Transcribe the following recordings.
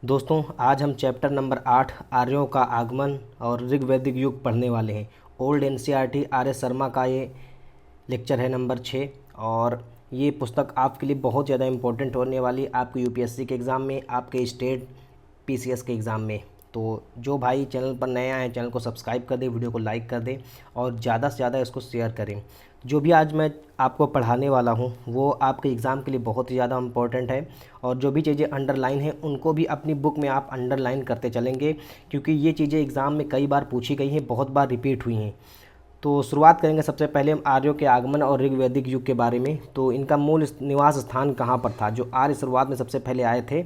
दोस्तों आज हम चैप्टर नंबर 8 आर्यों का आगमन और ऋग्वैदिक युग पढ़ने वाले हैं। Old NCERT R S Sharma का ये लेक्चर है नंबर 6 और ये पुस्तक आपके लिए बहुत ज़्यादा इम्पोर्टेंट होने वाली आपके यूपीएससी के एग्ज़ाम में, आपके स्टेट पीसीएस के एग्ज़ाम में। तो जो भाई चैनल पर नए आए हैं चैनल को सब्सक्राइब कर दे, वीडियो को लाइक कर दे और ज़्यादा से ज़्यादा इसको शेयर करें। जो भी आज मैं आपको पढ़ाने वाला हूँ वो आपके एग्ज़ाम के लिए बहुत ही ज़्यादा इम्पोर्टेंट है और जो भी चीज़ें अंडरलाइन हैं उनको भी अपनी बुक में आप अंडरलाइन करते चलेंगे, क्योंकि ये चीज़ें एग्ज़ाम में कई बार पूछी गई हैं, बहुत बार रिपीट हुई हैं। तो शुरुआत करेंगे सबसे पहले हम आर्यों के आगमन और ऋग्वैदिक युग के बारे में। तो इनका मूल निवास स्थान कहाँ पर था? जो आर्य शुरुआत में सबसे पहले आए थे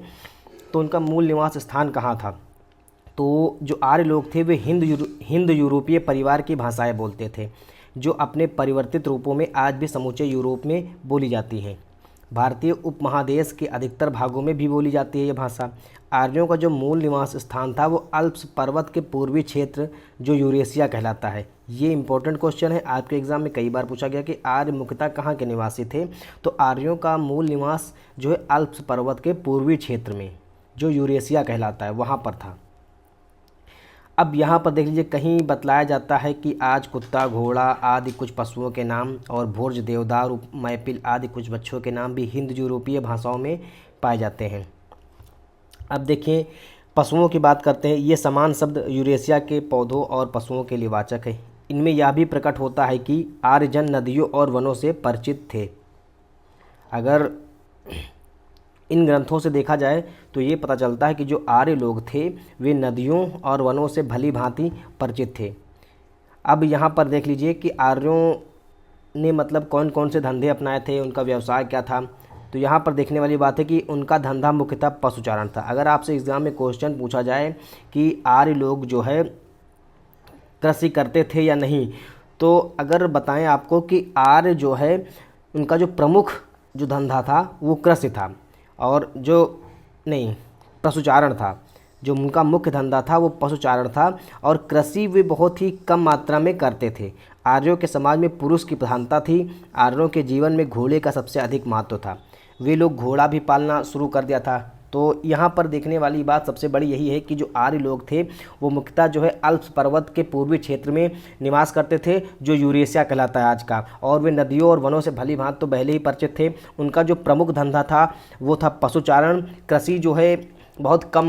तो उनका मूल निवास स्थान कहाँ था? तो जो आर्य लोग थे वे हिंद यूरोपीय परिवार की भाषाएं बोलते थे, जो अपने परिवर्तित रूपों में आज भी समूचे यूरोप में बोली जाती हैं। भारतीय उपमहादेश के अधिकतर भागों में भी बोली जाती है ये भाषा। आर्यों का जो मूल निवास स्थान था वो अल्प्स पर्वत के पूर्वी क्षेत्र जो यूरेशिया कहलाता है। ये इंपॉर्टेंट क्वेश्चन है, आपके एग्जाम में कई बार पूछा गया कि आर्य मुख्यतः कहाँ के निवासी थे। तो आर्यों का मूल निवास जो है अल्प्स पर्वत के पूर्वी क्षेत्र में जो यूरेशिया कहलाता है वहाँ पर था। अब यहाँ पर देख लीजिए, कहीं बतलाया जाता है कि आज कुत्ता, घोड़ा आदि कुछ पशुओं के नाम और भोज, देवदार, मैपिल आदि कुछ वृक्षों के नाम भी हिंद यूरोपीय भाषाओं में पाए जाते हैं। अब देखिए पशुओं की बात करते हैं। ये समान शब्द यूरेशिया के पौधों और पशुओं के लिए वाचक है। इनमें यह भी प्रकट होता है कि आर्यजन नदियों और वनों से परिचित थे। अगर इन ग्रंथों से देखा जाए तो ये पता चलता है कि जो आर्य लोग थे वे नदियों और वनों से भली भांति परिचित थे। अब यहाँ पर देख लीजिए कि आर्यों ने मतलब कौन कौन से धंधे अपनाए थे, उनका व्यवसाय क्या था। तो यहाँ पर देखने वाली बात है कि उनका धंधा मुख्यतः पशुचारण था। अगर आपसे एग्ज़ाम में क्वेश्चन पूछा जाए कि आर्य लोग जो है कृषि करते थे या नहीं, तो अगर बताएं आपको कि आर्य जो है उनका जो प्रमुख जो धंधा था वो कृषि था और जो नहीं पशुचारण था। जो उनका मुख्य धंधा था वो पशुचारण था और कृषि वे बहुत ही कम मात्रा में करते थे। आर्यों के समाज में पुरुष की प्रधानता थी। आर्यों के जीवन में घोड़े का सबसे अधिक महत्व था। वे लोग घोड़ा भी पालना शुरू कर दिया था। तो यहाँ पर देखने वाली बात सबसे बड़ी यही है कि जो आर्य लोग थे वो मुख्यतः जो है अल्प्स पर्वत के पूर्वी क्षेत्र में निवास करते थे जो यूरेशिया कहलाता है आज का, और वे नदियों और वनों से भली भांति तो पहले ही परिचित थे। उनका जो प्रमुख धंधा था वो था पशुचारण। कृषि जो है बहुत कम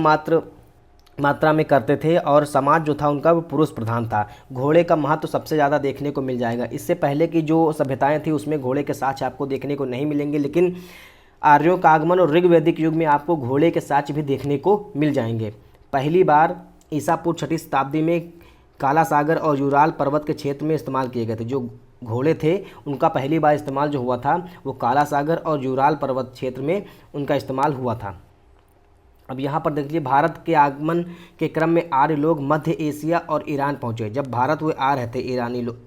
मात्रा में करते थे और समाज जो था उनका वो पुरुष प्रधान था। घोड़े का महत्व सबसे ज़्यादा देखने को मिल जाएगा। इससे पहले की जो सभ्यताएं थी उसमें घोड़े के साक्ष्य आपको देखने को नहीं मिलेंगे, लेकिन आर्यों का आगमन और ऋग्वैदिक युग में आपको घोड़े के साक्ष्य भी देखने को मिल जाएंगे। पहली बार ईसा पूर्व 6वीं शताब्दी में काला सागर और यूराल पर्वत के क्षेत्र में इस्तेमाल किए गए थे। जो घोड़े थे उनका पहली बार इस्तेमाल जो हुआ था वो काला सागर और यूराल पर्वत क्षेत्र में उनका इस्तेमाल हुआ था। अब यहाँ पर देख लीजिए, भारत के आगमन के क्रम में आर्य लोग मध्य एशिया और ईरान पहुँचे। जब भारत हुए आ रहे थे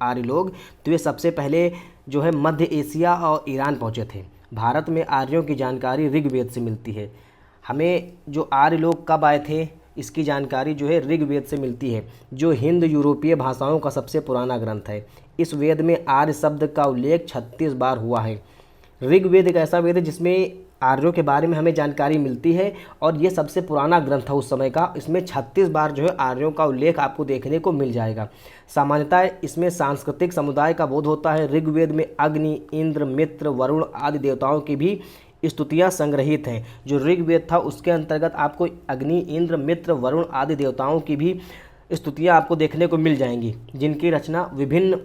आर्य लोग तो ये सबसे पहले जो है मध्य एशिया और ईरान पहुँचे थे। भारत में आर्यों की जानकारी ऋग्वेद से मिलती है। हमें जो आर्य लोग कब आए थे इसकी जानकारी जो है ऋग्वेद से मिलती है, जो हिंद यूरोपीय भाषाओं का सबसे पुराना ग्रंथ है। इस वेद में आर्य शब्द का उल्लेख 36 बार हुआ है। ऋग्वेद एक ऐसा वेद है जिसमें आर्यों के बारे में हमें जानकारी मिलती है और ये सबसे पुराना ग्रंथ था उस समय का। इसमें 36 बार जो है आर्यों का उल्लेख आपको देखने को मिल जाएगा। सामान्यतः इसमें सांस्कृतिक समुदाय का बोध होता है। ऋग्वेद में अग्नि, इंद्र, मित्र, वरुण आदि देवताओं की भी स्तुतियाँ संग्रहित हैं। जो ऋग्वेद था उसके अंतर्गत आपको अग्नि, इंद्र, मित्र, वरुण आदि देवताओं की भी स्तुतियाँ आपको देखने को मिल जाएंगी, जिनकी रचना विभिन्न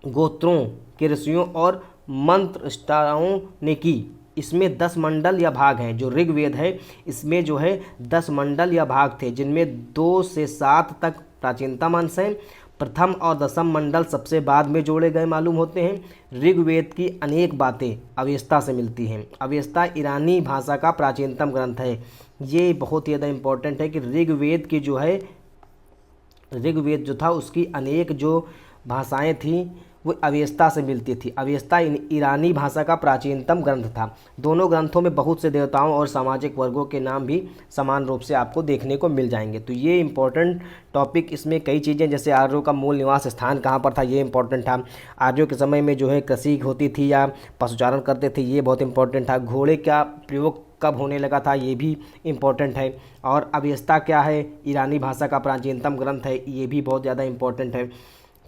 गोत्रों के ऋषियों और मंत्रष्टाओं ने की। इसमें 10 मंडल या भाग हैं। जो ऋग्वेद है इसमें जो है 10 मंडल या भाग थे, जिनमें 2 से 7 तक प्राचीनतम अंश हैं। प्रथम और दसम मंडल सबसे बाद में जोड़े गए मालूम होते हैं। ऋग्वेद की अनेक बातें अवेस्ता से मिलती हैं। अवेस्ता ईरानी भाषा का प्राचीनतम ग्रंथ है। ये बहुत ही ज़्यादा इम्पोर्टेंट है कि ऋग्वेद जो था उसकी अनेक जो भाषाएं थी वो अवेस्ता से मिलती थी। अवेस्ता ईरानी भाषा का प्राचीनतम ग्रंथ था। दोनों ग्रंथों में बहुत से देवताओं और सामाजिक वर्गों के नाम भी समान रूप से आपको देखने को मिल जाएंगे। तो ये इंपॉर्टेंट टॉपिक, इसमें कई चीज़ें, जैसे आर्यों का मूल निवास स्थान कहाँ पर था, ये इंपॉर्टेंट था। आर्यों के समय में जो है कृषि होती थी या पशुचारण करते थे, ये बहुत इंपॉर्टेंट था। घोड़े का प्रयोग कब होने लगा था, ये भी इम्पोर्टेंट है। और अवेस्ता क्या है, ईरानी भाषा का प्राचीनतम ग्रंथ है, ये भी बहुत ज़्यादा इम्पोर्टेंट है।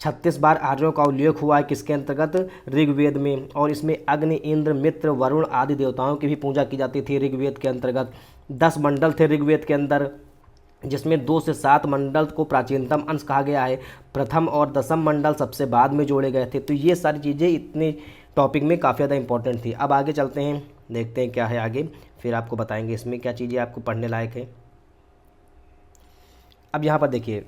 36 बार आर्यों का उल्लेख हुआ है किसके अंतर्गत, ऋग्वेद में, और इसमें अग्नि, इंद्र, मित्र, वरुण आदि देवताओं की भी पूजा की जाती थी ऋग्वेद के अंतर्गत। 10 मंडल थे ऋग्वेद के अंदर, जिसमें 2 से 7 मंडल को प्राचीनतम अंश कहा गया है। प्रथम और दसम मंडल सबसे बाद में जोड़े गए थे। तो ये सारी चीज़ें इतने टॉपिक में काफ़ी ज़्यादा इंपॉर्टेंट थी। अब आगे चलते हैं, देखते हैं क्या है आगे, फिर आपको बताएंगे इसमें क्या चीज़ें आपको पढ़ने लायक है। अब यहाँ पर देखिए,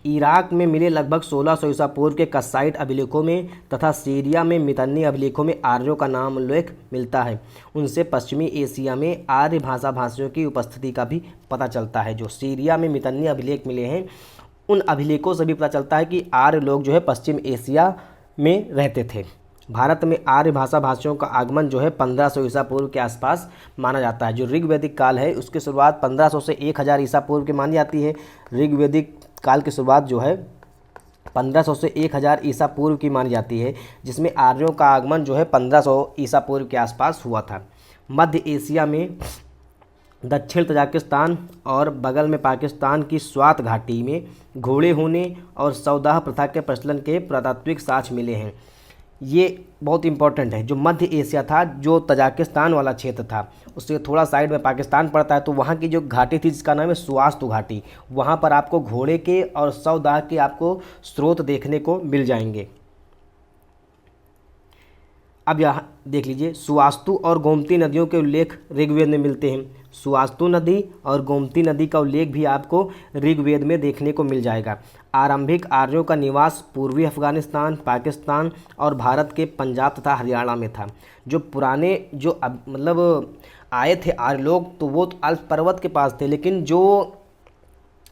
इराक में मिले लगभग 1600 ईसा पूर्व के कस्साइट अभिलेखों में तथा सीरिया में मितन्नी अभिलेखों में आर्यों का नाम उल्लेख मिलता है। उनसे पश्चिमी एशिया में आर्य भाषा भाषियों की उपस्थिति का भी पता चलता है। जो सीरिया में मितन्नी अभिलेख मिले हैं, उन अभिलेखों से भी पता चलता है कि आर्य लोग जो है पश्चिम एशिया में रहते थे। भारत में आर्य भाषा भाषियों का आगमन जो है 1500 ईसा पूर्व के आसपास माना जाता है। जो ऋग्वैदिक काल है उसकी शुरुआत 1500 से 1000 ईसा पूर्व की मानी जाती है। ऋग्वैदिक काल की शुरुआत जो है 1500 से 1000 ईसा पूर्व की मानी जाती है, जिसमें आर्यों का आगमन जो है 1500 ईसा पूर्व के आसपास हुआ था। मध्य एशिया में दक्षिण तजाकिस्तान और बगल में पाकिस्तान की स्वात घाटी में घोड़े होने और सौदाह प्रथा के प्रचलन के पुरातात्विक साक्ष्य मिले हैं। ये बहुत इंपॉर्टेंट है। जो मध्य एशिया था, जो तजाकिस्तान वाला क्षेत्र था, उससे थोड़ा साइड में पाकिस्तान पड़ता है, तो वहाँ की जो घाटी थी जिसका नाम है सुवास्तु घाटी, वहाँ पर आपको घोड़े के और सौदाह के आपको स्रोत देखने को मिल जाएंगे। अब यहाँ देख लीजिए, सुवास्तु और गोमती नदियों के उल्लेख ऋग्वेद में मिलते हैं। सुवास्तु नदी और गोमती नदी का उल्लेख भी आपको ऋग्वेद में देखने को मिल जाएगा। आरंभिक आर्यों का निवास पूर्वी अफगानिस्तान, पाकिस्तान और भारत के पंजाब तथा हरियाणा में था। जो पुराने जो मतलब आए थे आर्य लोग, तो वो अल्प पर्वत के पास थे, लेकिन जो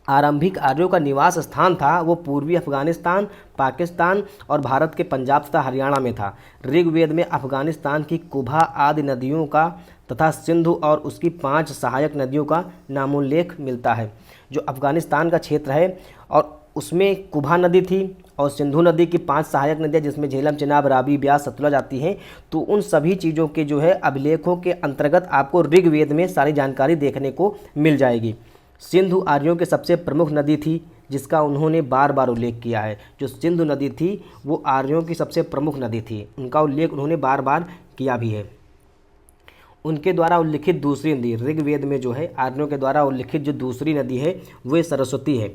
आरंभिक आर्यों का निवास स्थान था वो पूर्वी अफगानिस्तान, पाकिस्तान और भारत के पंजाब तथा हरियाणा में था। ऋग्वेद में अफगानिस्तान की कुभा आदि नदियों का तथा सिंधु और उसकी 5 सहायक नदियों का नामोल्लेख मिलता है। जो अफगानिस्तान का क्षेत्र है और उसमें कुभा नदी थी और सिंधु नदी की 5 सहायक नदियाँ, जिसमें झेलम, चिनाब, रावी, ब्यास, सतलज आती हैं। तो उन सभी चीज़ों के जो है अभिलेखों के अंतर्गत आपको ऋग्वेद में सारी जानकारी देखने को मिल जाएगी। सिंधु आर्यों की सबसे प्रमुख नदी थी, जिसका उन्होंने बार बार उल्लेख किया है। जो सिंधु नदी थी वो आर्यों की सबसे प्रमुख नदी थी, उनका उल्लेख उन्होंने बार बार किया भी है। उनके द्वारा उल्लिखित दूसरी नदी ऋग्वेद में जो है आर्यों के द्वारा उल्लिखित जो दूसरी नदी है वो सरस्वती है,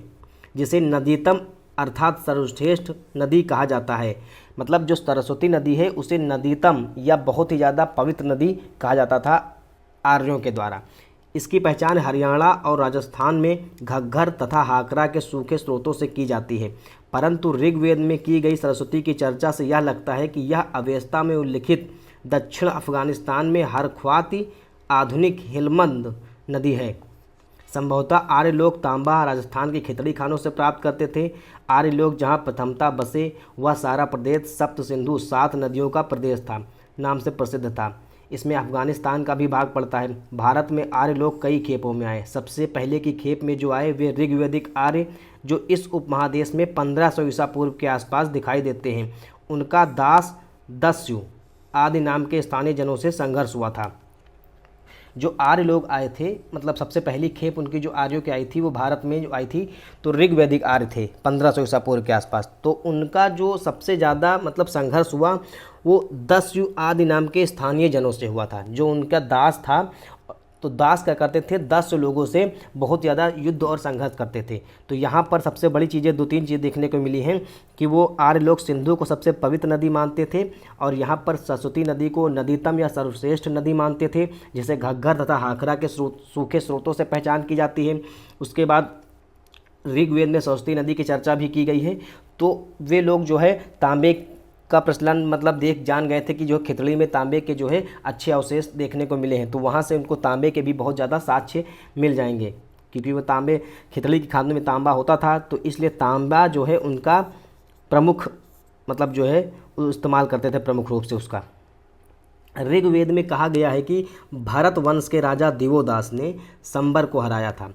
जिसे नदीतम अर्थात सर्वश्रेष्ठ नदी कहा जाता है। मतलब जो सरस्वती नदी है उसे नदीतम या बहुत ही ज़्यादा पवित्र नदी कहा जाता था आर्यों के द्वारा। इसकी पहचान हरियाणा और राजस्थान में घग्घर तथा हाकरा के सूखे स्रोतों से की जाती है, परंतु ऋग्वेद में की गई सरस्वती की चर्चा से यह लगता है कि यह अवेस्ता में उल्लिखित दक्षिण अफगानिस्तान में हरख्वाती आधुनिक हेलमंद नदी है। संभवतः आर्य लोग तांबा राजस्थान के खितड़ी खानों से प्राप्त करते थे। आर्य लोग जहाँ प्रथमता बसे वह सारा प्रदेश सप्त सिंधु 7 नदियों का प्रदेश था नाम से प्रसिद्ध था। इसमें अफगानिस्तान का भी भाग पड़ता है। भारत में आर्य लोग कई खेपों में आए। सबसे पहले की खेप में जो आए वे ऋग्वैदिक आर्य, जो इस उपमहादेश में 1500 ईसा पूर्व के आसपास दिखाई देते हैं। उनका दास दस्यु आदि नाम के स्थानीय जनों से संघर्ष हुआ था। जो आर्य लोग आए थे, मतलब सबसे पहली खेप उनकी जो आर्यों की आई थी वो भारत में जो आई थी तो ऋग्वैदिक आर्य थे 1500 ईसा पूर्व के आसपास। तो उनका जो सबसे ज़्यादा मतलब संघर्ष हुआ वो दस्यु आदि नाम के स्थानीय जनों से हुआ था। जो उनका दास था, तो दास क्या करते थे, 10 लोगों से बहुत ज़्यादा युद्ध और संघर्ष करते थे। तो यहाँ पर सबसे बड़ी चीज़ें 2-3 चीज़ें देखने को मिली हैं कि वो आर्य लोग सिंधु को सबसे पवित्र नदी मानते थे और यहाँ पर सरस्वती नदी को नदीतम या सर्वश्रेष्ठ नदी मानते थे, जिसे घग्घर तथा हाकरा के सूखे स्रोतों से पहचान की जाती है। उसके बाद ऋग्वेद में सरस्वती नदी की चर्चा भी की गई है। तो वे लोग जो है तांबे का प्रचलन मतलब जान गए थे कि जो खितड़ी में तांबे के जो है अच्छे अवशेष देखने को मिले हैं, तो वहाँ से उनको तांबे के भी बहुत ज़्यादा साक्ष्य मिल जाएंगे, क्योंकि वो तांबे खितड़ी की खानों में तांबा होता था। तो इसलिए तांबा जो है उनका प्रमुख मतलब जो है वो इस्तेमाल करते थे प्रमुख रूप से उसका। ऋग्वेद में कहा गया है कि भरत वंश के राजा दिवोदास ने संबर को हराया था।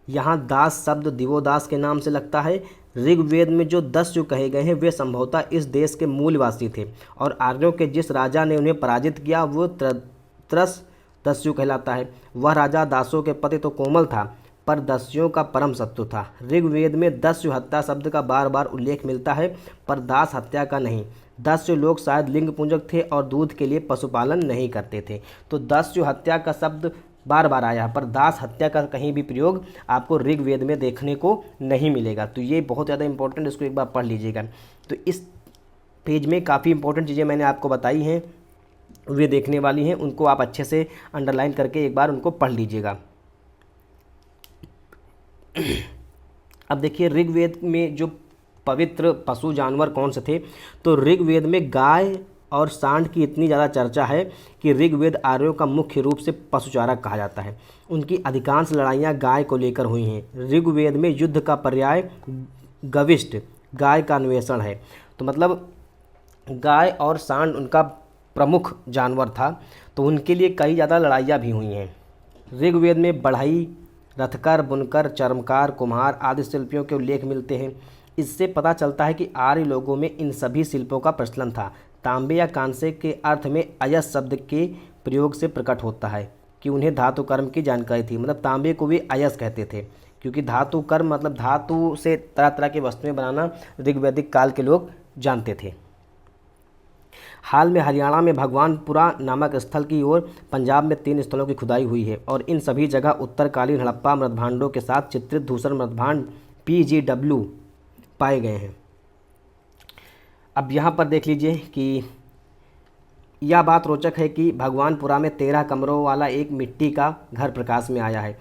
यहाँ दास शब्द दिवोदास के नाम से लगता है। ऋग्वेद में जो दस्यु कहे गए हैं वे संभवतः इस देश के मूलवासी थे और आर्यों के जिस राजा ने उन्हें पराजित किया वो त्रस दस्यु कहलाता है। वह राजा दासों के पति तो कोमल था पर दस्युओं का परम शत्रु था। ऋग्वेद में दस्यु हत्या शब्द का बार बार उल्लेख मिलता है पर दास हत्या का नहीं। दस्यु लोग शायद लिंग पूजक थे और दूध के लिए पशुपालन नहीं करते थे। तो दस्यु हत्या का शब्द बार बार आया पर दास हत्या का कहीं भी प्रयोग आपको ऋग्वेद में देखने को नहीं मिलेगा। तो ये बहुत ज़्यादा इंपॉर्टेंट, इसको एक बार पढ़ लीजिएगा। तो इस पेज में काफ़ी इंपॉर्टेंट चीज़ें मैंने आपको बताई हैं, वे देखने वाली हैं, उनको आप अच्छे से अंडरलाइन करके एक बार उनको पढ़ लीजिएगा। अब देखिए ऋग्वेद में जो पवित्र पशु जानवर कौन से थे, तो ऋग्वेद में गाय और सांड की इतनी ज़्यादा चर्चा है कि ऋग्वेद आर्यों का मुख्य रूप से पशुचारक कहा जाता है। उनकी अधिकांश लड़ाइयाँ गाय को लेकर हुई हैं। ऋग्वेद में युद्ध का पर्याय गविष्ट गाय का अन्वेषण है। तो मतलब गाय और सांड उनका प्रमुख जानवर था, तो उनके लिए कई ज़्यादा लड़ाइयाँ भी हुई हैं। ऋग्वेद में बढ़ई, रथकर, बुनकर, चर्मकार, कुम्हार आदि शिल्पियों के उल्लेख मिलते हैं। इससे पता चलता है कि आर्य लोगों में इन सभी शिल्पों का प्रचलन था। तांबे या कांसे के अर्थ में अयस शब्द के प्रयोग से प्रकट होता है कि उन्हें धातु कर्म की जानकारी थी। मतलब तांबे को भी अयस कहते थे क्योंकि धातु कर्म मतलब धातु से तरह तरह की वस्तुएं बनाना ऋग्वैदिक काल के लोग जानते थे। हाल में हरियाणा में भगवानपुरा नामक स्थल की ओर पंजाब में 3 स्थलों की खुदाई हुई है और इन सभी जगह उत्तरकालीन हड़प्पा मृतभांडों के साथ चित्रित धूसर मृतभांड PGW पाए गए हैं। अब यहाँ पर देख लीजिए कि यह बात रोचक है कि भगवानपुरा में 13 कमरों वाला एक मिट्टी का घर प्रकाश में आया है।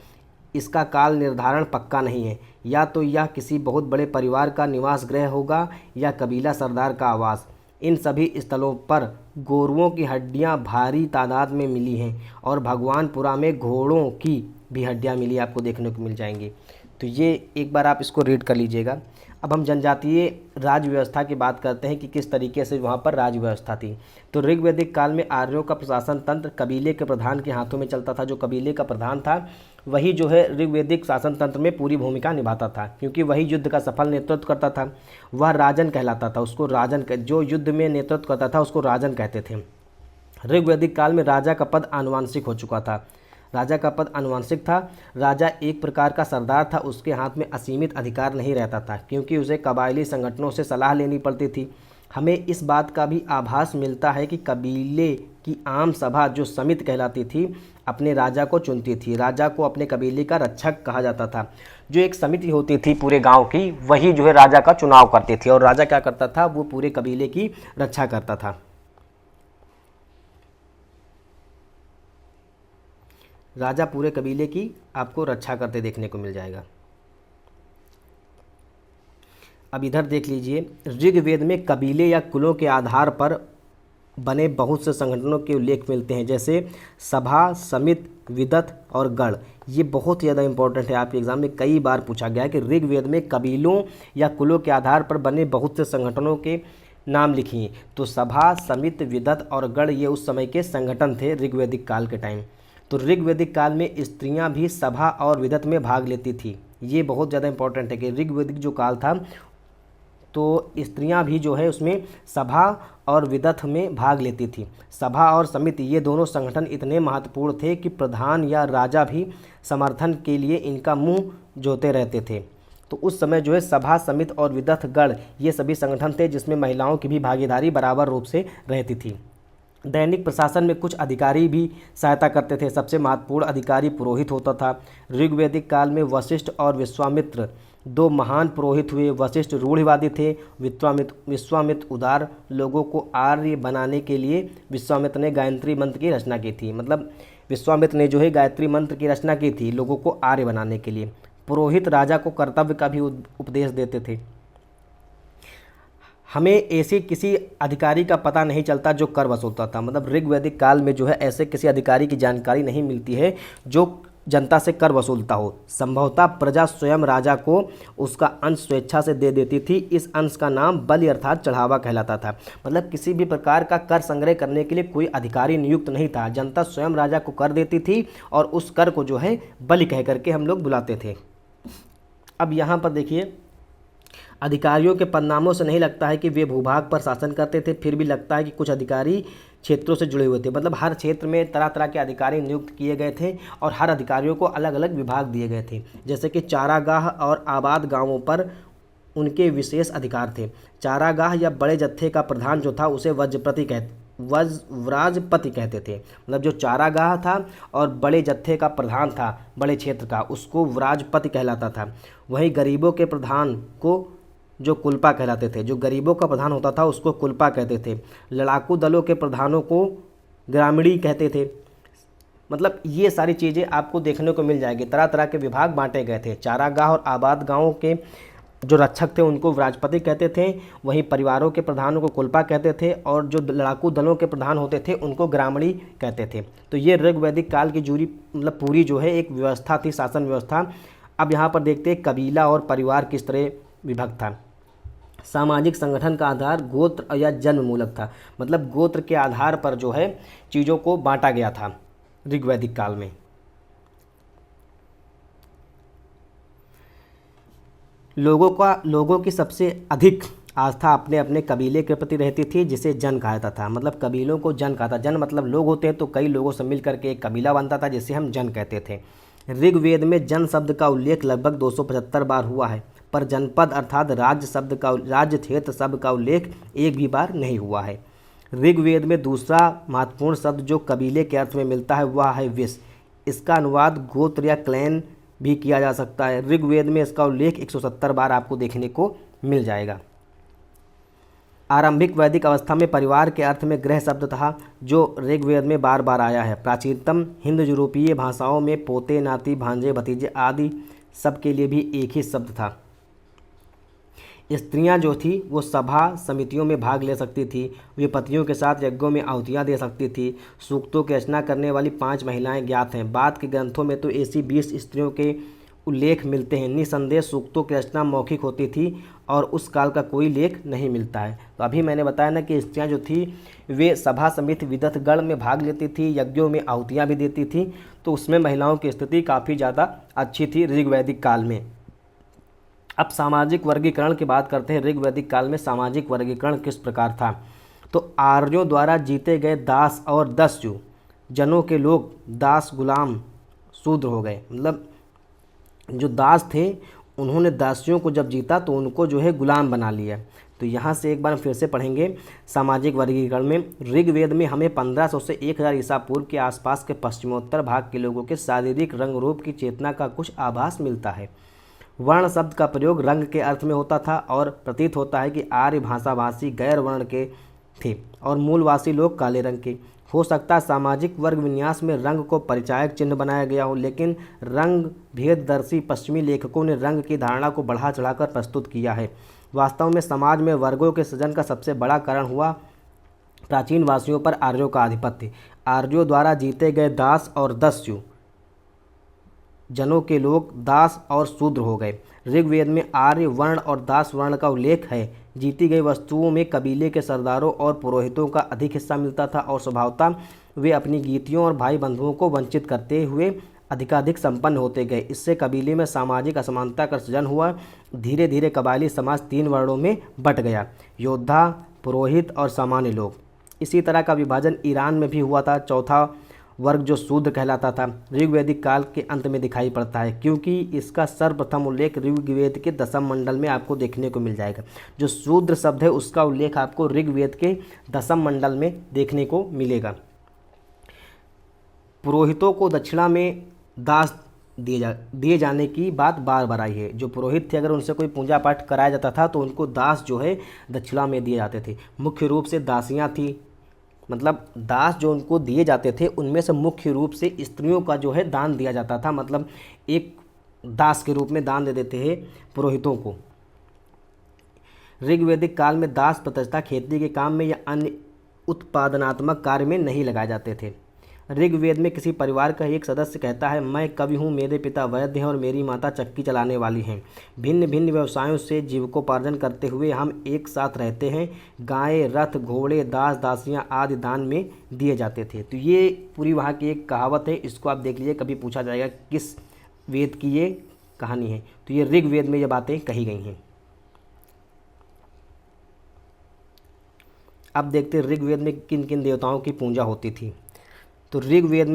इसका काल निर्धारण पक्का नहीं है, या तो यह किसी बहुत बड़े परिवार का निवास गृह होगा या कबीला सरदार का आवास। इन सभी स्थलों पर गोरुओं की हड्डियां भारी तादाद में मिली हैं और भगवानपुरा में घोड़ों की भी हड्डियां मिली आपको देखने को मिल जाएंगी। तो ये एक बार आप इसको रीड कर लीजिएगा। अब हम जनजातीय राज व्यवस्था की बात करते हैं कि किस तरीके से वहाँ पर राज व्यवस्था थी। तो ऋग्वैदिक काल में आर्यों का प्रशासन तंत्र कबीले के प्रधान के हाथों में चलता था। जो कबीले का प्रधान था वही जो है ऋग्वैदिक शासन तंत्र में पूरी भूमिका निभाता था, क्योंकि वही युद्ध का सफल नेतृत्व करता था। वह राजन कहलाता था, उसको राजन जो युद्ध में नेतृत्व करता था उसको राजन कहते थे। ऋग्वैदिक काल में राजा का पद आनुवांशिक हो चुका था। राजा का पद आनुवांशिक था। राजा एक प्रकार का सरदार था, उसके हाथ में असीमित अधिकार नहीं रहता था क्योंकि उसे कबायली संगठनों से सलाह लेनी पड़ती थी। हमें इस बात का भी आभास मिलता है कि कबीले की आम सभा जो समिति कहलाती थी अपने राजा को चुनती थी। राजा को अपने कबीले का रक्षक कहा जाता था। जो एक समिति होती थी पूरे गांव की, वही जो है राजा का चुनाव करती थी और राजा क्या करता था, वो पूरे कबीले की रक्षा करता था। राजा पूरे कबीले की आपको रक्षा करते देखने को मिल जाएगा। अब इधर देख लीजिए, ऋग्वेद में कबीले या कुलों के आधार पर बने बहुत से संगठनों के उल्लेख मिलते हैं, जैसे सभा, समिति, विदत और गण। ये बहुत ज़्यादा इंपॉर्टेंट है, आपके एग्जाम में कई बार पूछा गया है कि ऋग्वेद में कबीलों या कुलों के आधार पर बने बहुत से संगठनों के नाम लिखिए। तो सभा, समिति, विदत और गण ये उस समय के संगठन थे ऋग्वैदिक काल के टाइम। तो ऋग्वैदिक काल में स्त्रियां भी सभा और विदत में भाग लेती थी। ये बहुत ज़्यादा इंपॉर्टेंट है कि ऋग्वैदिक जो काल था तो स्त्रियां भी जो है उसमें सभा और विदत में भाग लेती थी। सभा और समिति ये दोनों संगठन इतने महत्वपूर्ण थे कि प्रधान या राजा भी समर्थन के लिए इनका मुंह जोते रहते थे। तो उस समय जो है सभा, समिति और विदत गण ये सभी संगठन थे जिसमें महिलाओं की भी भागीदारी बराबर रूप से रहती थी। दैनिक प्रशासन में कुछ अधिकारी भी सहायता करते थे। सबसे महत्वपूर्ण अधिकारी पुरोहित होता था। ऋग्वैदिक काल में वशिष्ठ और विश्वामित्र 2 महान पुरोहित हुए। वशिष्ठ रूढ़िवादी थे, विश्वामित्र उदार। लोगों को आर्य बनाने के लिए विश्वामित्र ने गायत्री मंत्र की रचना की थी। मतलब विश्वामित्र ने जो है गायत्री मंत्र की रचना की थी लोगों को आर्य बनाने के लिए। पुरोहित राजा को कर्तव्य का भी उपदेश देते थे। हमें ऐसे किसी अधिकारी का पता नहीं चलता जो कर वसूलता था। मतलब ऋग्वैदिक काल में जो है ऐसे किसी अधिकारी की जानकारी नहीं मिलती है जो जनता से कर वसूलता हो। संभवतः प्रजा स्वयं राजा को उसका अंश स्वेच्छा से दे देती थी। इस अंश का नाम बलि अर्थात चढ़ावा कहलाता था। मतलब किसी भी प्रकार का कर संग्रह करने के लिए कोई अधिकारी नियुक्त नहीं था, जनता स्वयं राजा को कर देती थी और उस कर को जो है बलि कह करके हम लोग बुलाते थे। अब यहाँ पर देखिए, अधिकारियों के पदनामों से नहीं लगता है कि वे भूभाग पर शासन करते थे, फिर भी लगता है कि कुछ अधिकारी क्षेत्रों से जुड़े हुए थे। मतलब हर क्षेत्र में तरह तरह के अधिकारी नियुक्त किए गए थे और हर अधिकारियों को अलग अलग विभाग दिए गए थे। जैसे कि चारागाह और आबाद गांवों पर उनके विशेष अधिकार थे। चारागाह या बड़े जत्थे का प्रधान जो था उसे व्राजपति कहते थे। मतलब जो चारागाह था और बड़े जत्थे का प्रधान था बड़े क्षेत्र का, उसको व्राजपति कहलाता था। वहीं गरीबों के प्रधान को जो कुलपा कहलाते थे, जो गरीबों का प्रधान होता था उसको कुलपा कहते थे। लड़ाकू दलों के प्रधानों को ग्रामीणी कहते थे। मतलब ये सारी चीज़ें आपको देखने को मिल जाएगी। तरह तरह के विभाग बांटे गए थे। चारागाह और आबाद गांवों के जो रक्षक थे उनको व्राजपति कहते थे, वहीं परिवारों के प्रधानों को कुलपा कहते थे और जो लड़ाकू दलों के प्रधान होते थे उनको ग्रामीणी कहते थे। तो ये ऋग्वैदिक काल की जुड़ी मतलब पूरी जो है एक व्यवस्था थी, शासन व्यवस्था। अब यहाँ पर देखते हैं कबीला और परिवार किस तरह विभक्त था। सामाजिक संगठन का आधार गोत्र या जन्म मूलक था। मतलब गोत्र के आधार पर जो है चीज़ों को बांटा गया था ऋग्वैदिक काल में। लोगों की सबसे अधिक आस्था अपने अपने कबीले के प्रति रहती थी, जिसे जन कहा जाता था। मतलब कबीलों को जन कहा था। जन मतलब लोग होते हैं, तो कई लोगों से मिलकर के एक कबीला बनता था जिसे हम जन कहते थे। ऋग्वेद में जन शब्द का उल्लेख लगभग 275 बार हुआ है, पर जनपद अर्थात राज्य क्षेत्र शब्द का उल्लेख एक भी बार नहीं हुआ है। ऋग्वेद में दूसरा महत्वपूर्ण शब्द जो कबीले के अर्थ में मिलता है वह है विश। इसका अनुवाद गोत्र या क्लैन भी किया जा सकता है। ऋग्वेद में इसका उल्लेख 170 बार आपको देखने को मिल जाएगा। आरंभिक वैदिक अवस्था में परिवार के अर्थ में गृह शब्द था, जो ऋग्वेद में बार बार आया है। प्राचीनतम हिंद यूरोपीय भाषाओं में पोते, नाती, भांजे, भतीजे आदि सब के लिए भी एक ही शब्द था। स्त्रियां जो थी वो सभा समितियों में भाग ले सकती थी। वे पतियों के साथ यज्ञों में आहुतियाँ दे सकती थी। सूक्तों की रचना करने वाली 5 महिलाएं ज्ञात हैं। बाद के ग्रंथों में तो ऐसी 20 स्त्रियों के उल्लेख मिलते हैं। निसंदेह सूक्तों की रचना मौखिक होती थी और उस काल का कोई लेख नहीं मिलता है। तो अभी मैंने बताया ना कि स्त्रियाँ जो थी वे सभा समिति विदथगण में भाग लेती थी, यज्ञों में आहुतियाँ भी देती थी। तो उसमें महिलाओं की स्थिति काफ़ी ज़्यादा अच्छी थी ऋग्वैदिक काल में। अब सामाजिक वर्गीकरण की बात करते हैं। ऋग्वैदिक काल में सामाजिक वर्गीकरण किस प्रकार था। तो आर्यों द्वारा जीते गए दास और दस्यु जनों के लोग दास, गुलाम, शूद्र हो गए। मतलब जो दास थे उन्होंने दासियों को जब जीता तो उनको जो है गुलाम बना लिया। तो यहाँ से एक बार फिर से पढ़ेंगे सामाजिक वर्गीकरण में। ऋग्वेद में हमें 1500 से 1000 ईसा पूर्व के आसपास के पश्चिमोत्तर भाग के लोगों के शारीरिक रंग रूप की चेतना का कुछ आभास मिलता है। वर्ण शब्द का प्रयोग रंग के अर्थ में होता था और प्रतीत होता है कि आर्य भाषाभाषी गैर वर्ण के थे और मूलवासी लोग काले रंग के। हो सकता है सामाजिक वर्ग विन्यास में रंग को परिचायक चिन्ह बनाया गया हो, लेकिन रंग भेददर्शी पश्चिमी लेखकों ने रंग की धारणा को बढ़ा चढ़ाकर प्रस्तुत किया है। वास्तव में समाज में वर्गों के सृजन का सबसे बड़ा कारण हुआ प्राचीन वासियों पर आर्यों का आधिपत्य। आर्यों द्वारा जीते गए दास और दस्यु जनों के लोग दास और शूद्र हो गए। ऋग्वेद में आर्य वर्ण और दास वर्ण का उल्लेख है। जीती गई वस्तुओं में कबीले के सरदारों और पुरोहितों का अधिक हिस्सा मिलता था और स्वभावतः वे अपनी गीतियों और भाई बंधुओं को वंचित करते हुए अधिकाधिक संपन्न होते गए। इससे कबीले में सामाजिक असमानता का सृजन हुआ। धीरे धीरे कबायली समाज 3 वर्णों में बट गया, योद्धा, पुरोहित और सामान्य लोग। इसी तरह का विभाजन ईरान में भी हुआ था। चौथा वर्ग जो शूद्र कहलाता था ऋग्वैदिक काल के अंत में दिखाई पड़ता है, क्योंकि इसका सर्वप्रथम उल्लेख ऋग्वेद के 10वें मंडल में आपको देखने को मिल जाएगा। जो शूद्र शब्द है उसका उल्लेख आपको ऋग्वेद के 10वें मंडल में देखने को मिलेगा। पुरोहितों को दक्षिणा में दास दिए जाने की बात बार बार आई है। जो पुरोहित थे अगर उनसे कोई पूजा पाठ कराया जाता था तो उनको दास जो है दक्षिणा में दिए जाते थे। मुख्य रूप से दासियाँ थी। मतलब दास जो उनको दिए जाते थे उनमें से मुख्य रूप से स्त्रियों का जो है दान दिया जाता था। मतलब एक दास के रूप में दान दे देते हैं पुरोहितों को। ऋग्वैदिक काल में दास प्रत्यक्षता खेती के काम में या अन्य उत्पादनात्मक कार्य में नहीं लगाए जाते थे। ऋग्वेद में किसी परिवार का एक सदस्य कहता है, मैं कवि हूँ, मेरे पिता वैद्य हैं और मेरी माता चक्की चलाने वाली हैं। भिन्न भिन्न व्यवसायों से जीविकोपार्जन करते हुए हम एक साथ रहते हैं। गायें, रथ, घोड़े, दास दासियाँ आदि दान में दिए जाते थे। तो ये पूरी वहाँ की एक कहावत है, इसको आप देख लीजिए, कभी पूछा जाएगा किस वेद की ये कहानी है। तो ये ऋग्वेद में ये बातें कही गई हैं। अब देखते हैं ऋग्वेद में किन किन देवताओं की पूजा होती थी। तो ऋग्वेद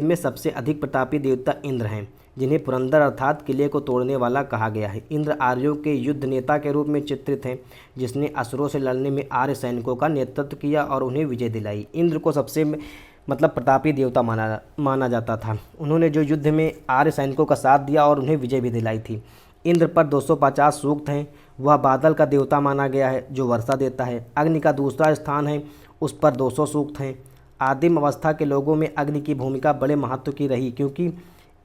में सबसे अधिक प्रतापी देवता इंद्र हैं, जिन्हें पुरंदर अर्थात किले को तोड़ने वाला कहा गया है। इंद्र आर्यों के युद्ध नेता के रूप में चित्रित हैं, जिसने असुरों से लड़ने में आर्य सैनिकों का नेतृत्व किया और उन्हें विजय दिलाई। इंद्र को सबसे प्रतापी देवता माना जाता था। उन्होंने जो युद्ध में आर्य सैनिकों का साथ दिया और उन्हें विजय भी दिलाई थी। इंद्र पर 250 सूक्त हैं। वह बादल का देवता माना गया है, जो वर्षा देता है। अग्नि का दूसरा स्थान है, उस पर 200 सूक्त हैं। आदिम अवस्था के लोगों में अग्नि की भूमिका बड़े महत्व की रही, क्योंकि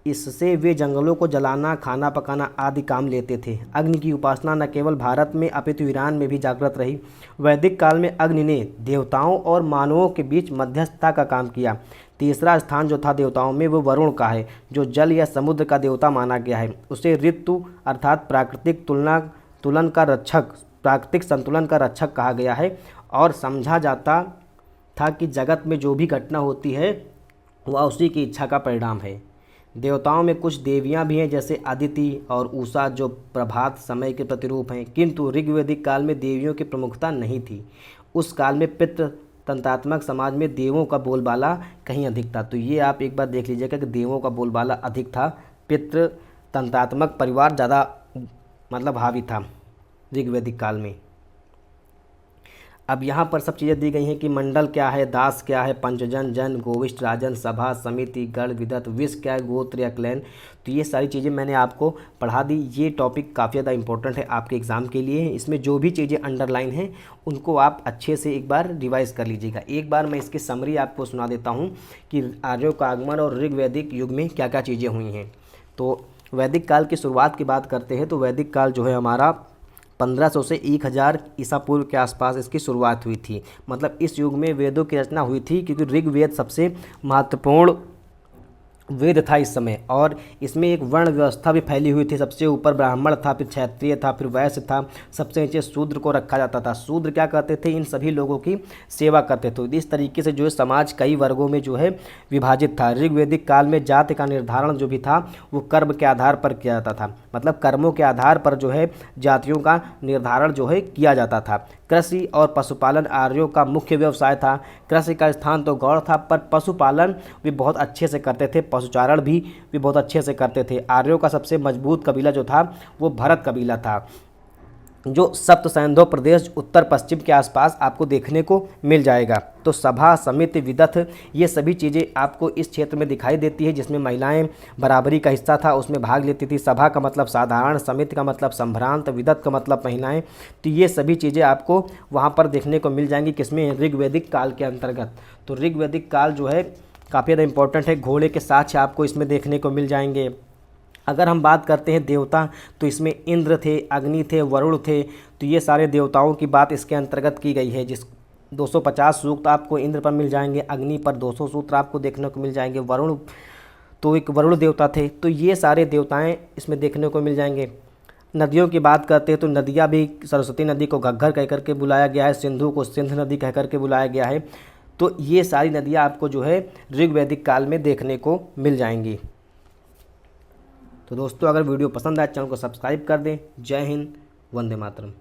इससे वे जंगलों को जलाना, खाना पकाना आदि काम लेते थे। अग्नि की उपासना न केवल भारत में अपितु ईरान में भी जागृत रही। वैदिक काल में अग्नि ने देवताओं और मानवों के बीच मध्यस्थता का काम किया। तीसरा स्थान जो था देवताओं में, वो वरुण का है, जो जल या समुद्र का देवता माना गया है। उसे ऋतु अर्थात प्राकृतिक संतुलन का रक्षक कहा गया है और समझा जाता था कि जगत में जो भी घटना होती है वह उसी की इच्छा का परिणाम है। देवताओं में कुछ देवियां भी हैं, जैसे अदिति और उषा, जो प्रभात समय के प्रतिरूप हैं। किंतु ऋग्वैदिक काल में देवियों की प्रमुखता नहीं थी। उस काल में पितृ तंत्रात्मक समाज में देवों का बोलबाला कहीं अधिक था। तो ये आप एक बार देख लीजिएगा कि देवों का बोलबाला अधिक था, पितृ तंत्रात्मक परिवार ज़्यादा हावी था ऋग्वैदिक काल में। अब यहाँ पर सब चीज़ें दी गई हैं कि मंडल क्या है, दास क्या है, पंचजन, जन, गोविष्ठ, राजन, सभा, समिति, गण, विदत, विष क्या है, गोत्र या क्लैन। तो ये सारी चीज़ें मैंने आपको पढ़ा दी। ये टॉपिक काफ़ी ज़्यादा इंपॉर्टेंट है आपके एग्ज़ाम के लिए। इसमें जो भी चीज़ें अंडरलाइन हैं उनको आप अच्छे से एक बार रिवाइज़ कर लीजिएगा। एक बार मैं इसकी समरी आपको सुना देता हूँ कि आर्यों का आगमन और ऋग्वैदिक युग में क्या क्या चीज़ें हुई हैं। तो वैदिक काल की शुरुआत की बात करते हैं तो वैदिक काल जो है हमारा 1500 से 1000 ईसा पूर्व के आसपास इसकी शुरुआत हुई थी। इस युग में वेदों की रचना हुई थी, क्योंकि ऋग्वेद सबसे महत्वपूर्ण वेद था इस समय, और इसमें एक वर्ण व्यवस्था भी फैली हुई थी। सबसे ऊपर ब्राह्मण था, फिर क्षत्रिय था, फिर वैश्य था, सबसे नीचे शूद्र को रखा जाता था। शूद्र क्या करते थे, इन सभी लोगों की सेवा करते थे। इस तरीके से जो है समाज कई वर्गों में जो है विभाजित था। ऋग्वैदिक काल में जाति का निर्धारण जो भी था वो कर्म के आधार पर किया जाता था, कर्मों के आधार पर जो है जातियों का निर्धारण जो है किया जाता था। कृषि और पशुपालन आर्यों का मुख्य व्यवसाय था। कृषि का स्थान तो गौड़ था, पर पशुपालन भी बहुत अच्छे से करते थे, पशुचारण भी बहुत अच्छे से करते थे। आर्यों का सबसे मजबूत कबीला जो था वो भरत कबीला था, जो सप्त सैंधव प्रदेश उत्तर पश्चिम के आसपास आपको देखने को मिल जाएगा। तो सभा, समिति, विदथ, ये सभी चीज़ें आपको इस क्षेत्र में दिखाई देती है, जिसमें महिलाएं बराबरी का हिस्सा था, उसमें भाग लेती थी। सभा का मतलब साधारण, समिति का मतलब संभ्रांत, विदथ का मतलब महिलाएं। तो ये सभी चीज़ें आपको वहाँ पर देखने को मिल जाएंगी, किसमें, ऋग्वैदिक काल के अंतर्गत। तो ऋग्वैदिक काल जो है काफ़ी ज़्यादा इंपॉर्टेंट है। घोड़े के साक्ष्य आपको इसमें देखने को मिल जाएंगे। अगर हम बात करते हैं देवता, तो इसमें इंद्र थे, अग्नि थे, वरुण थे। तो ये सारे देवताओं की बात इसके अंतर्गत की गई है। जिस 250 सूक्त आपको इंद्र पर मिल जाएंगे, अग्नि पर 200 सूत्र आपको देखने को मिल जाएंगे, वरुण तो एक वरुण देवता थे। तो ये सारे देवताएं इसमें देखने को मिल जाएंगे। नदियों की बात करते हैं तो नदियाँ भी, सरस्वती नदी को घग्घर कह करके बुलाया गया है, सिंधु को सिंध नदी कह करके बुलाया गया है। तो ये सारी नदियाँ आपको जो है ऋग्वैदिक काल में देखने को मिल जाएंगी। तो दोस्तों, अगर वीडियो पसंद आए चैनल को सब्सक्राइब कर दें। जय हिंद, वंदे मातरम।